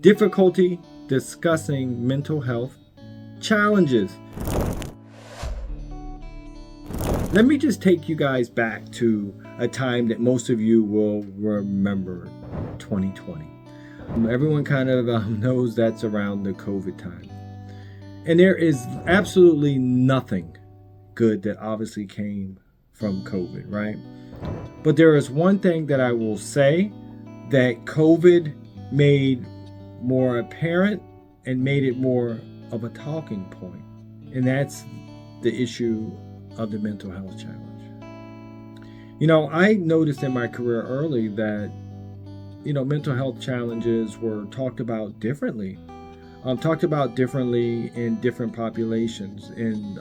Difficulty discussing mental health challenges. Let me just take you guys back to a time that most of you will remember, 2020. Everyone kind of knows that's around the COVID time. And there is absolutely nothing good that obviously came from COVID, right? But there is one thing that I will say that COVID made more apparent and made it more of a talking point, and that's the issue of the mental health challenge. I noticed in my career early that mental health challenges were talked about differently in different populations, in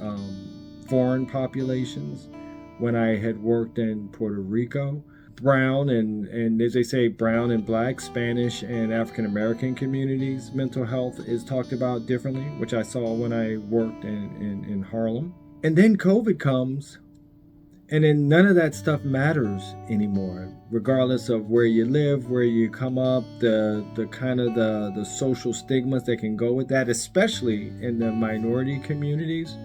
foreign populations. When I had worked in Puerto Rico, brown and as they say, brown and black, Spanish and African American communities, mental health is talked about differently, which I saw when I worked in Harlem. And then COVID comes, and then none of that stuff matters anymore, regardless of where you live, where you come up, the kind of the social stigmas that can go with that, especially in the minority communities.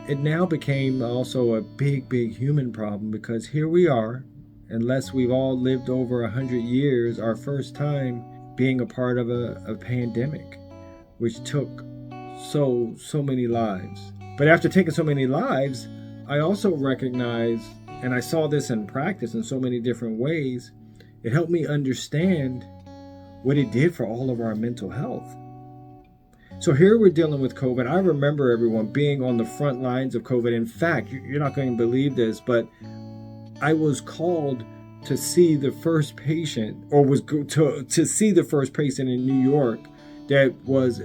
It now became also a big human problem, because here we are, unless we've all lived over 100 years, our first time being a part of a pandemic, which took so many lives. But after taking so many lives, I also recognized, and I saw this in practice in so many different ways, it helped me understand what it did for all of our mental health. So here we're dealing with COVID. I remember everyone being on the front lines of COVID. In fact, you're not going to believe this, but I was called to see the first patient, or was to see the first patient in New York that was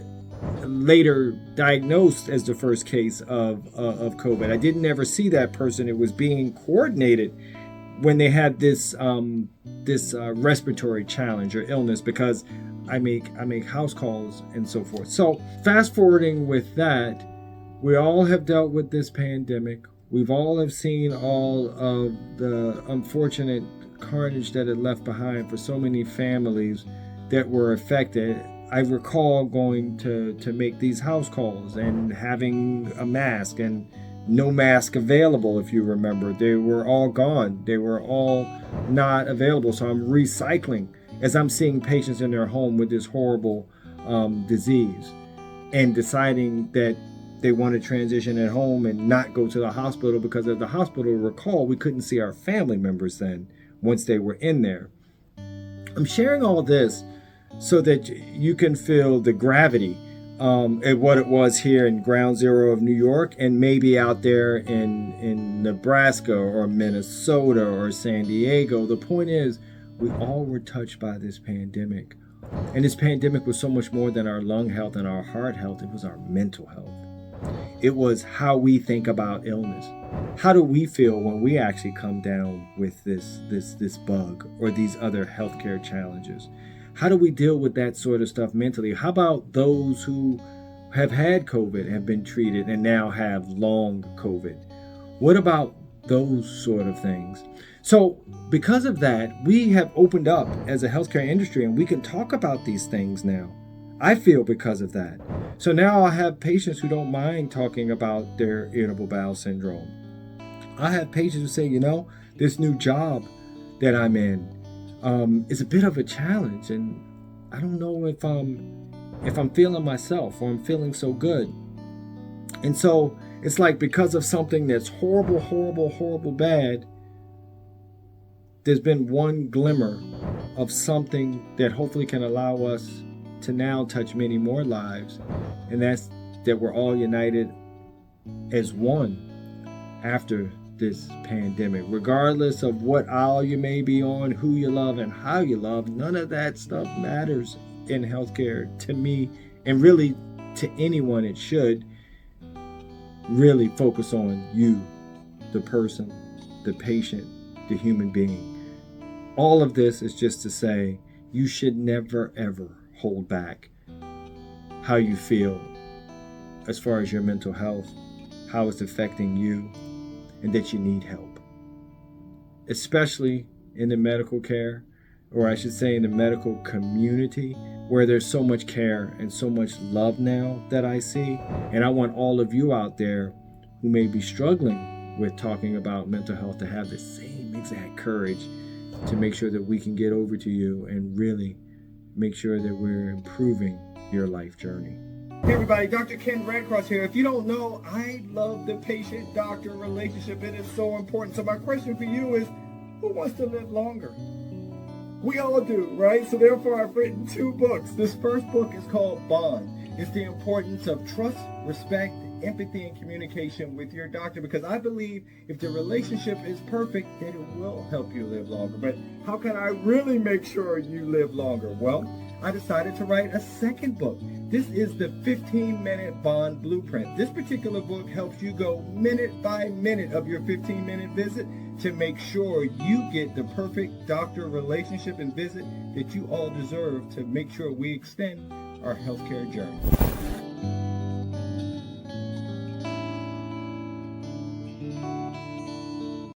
later diagnosed as the first case of COVID. I didn't ever see that person. It was being coordinated when they had this respiratory challenge or illness, because I make house calls and so forth. So fast forwarding with that, we all have dealt with this pandemic. We've all have seen all of the unfortunate carnage that it left behind for so many families that were affected. I recall going to make these house calls and having a mask and no mask available. If you remember, they were all gone. They were all not available. So I'm recycling as I'm seeing patients in their home with this horrible disease, and deciding that they want to transition at home and not go to the hospital, because at the hospital, recall, we couldn't see our family members then once they were in there. I'm sharing all this so that you can feel the gravity at what it was here in ground zero of New York, and maybe out there in Nebraska or Minnesota or San Diego. The point is, we all were touched by this pandemic. And this pandemic was so much more than our lung health and our heart health. It was our mental health. It was how we think about illness. How do we feel when we actually come down with this bug or these other healthcare challenges? How do we deal with that sort of stuff mentally? How about those who have had COVID, have been treated, and now have long COVID? What about those sort of things? So because of that, we have opened up as a healthcare industry, and we can talk about these things now. I feel because of that. So now I have patients who don't mind talking about their irritable bowel syndrome. I have patients who say, this new job that I'm in is a bit of a challenge, and I don't know if I'm feeling myself, or I'm feeling so good. And so it's like, because of something that's horrible bad, there's been one glimmer of something that hopefully can allow us to now touch many more lives, and that's that we're all united as one after this pandemic. Regardless of what aisle you may be on, who you love and how you love, none of that stuff matters in healthcare to me, and really to anyone. It should really focus on you, the person, the patient, the human being. All of this is just to say, you should never ever hold back how you feel as far as your mental health, how it's affecting you, and that you need help. Especially in the medical care, or I should say in the medical community, where there's so much care and so much love now that I see. And I want all of you out there who may be struggling with talking about mental health to have the same exact courage to make sure that we can get over to you and really make sure that we're improving your life journey. Hey everybody, Dr. Ken Redcross here. If you don't know, I love the patient-doctor relationship. It is so important. So my question for you is, who wants to live longer? We all do, right? So therefore I've written 2 books. This first book is called Bond. It's the importance of trust, respect, empathy, and communication with your doctor, because I believe if the relationship is perfect, then it will help you live longer. But how can I really make sure you live longer? Well, I decided to write a second book. This is the 15-minute Bond Blueprint. This particular book helps you go minute by minute of your 15-minute visit to make sure you get the perfect doctor relationship and visit that you all deserve to make sure we extend our healthcare journey.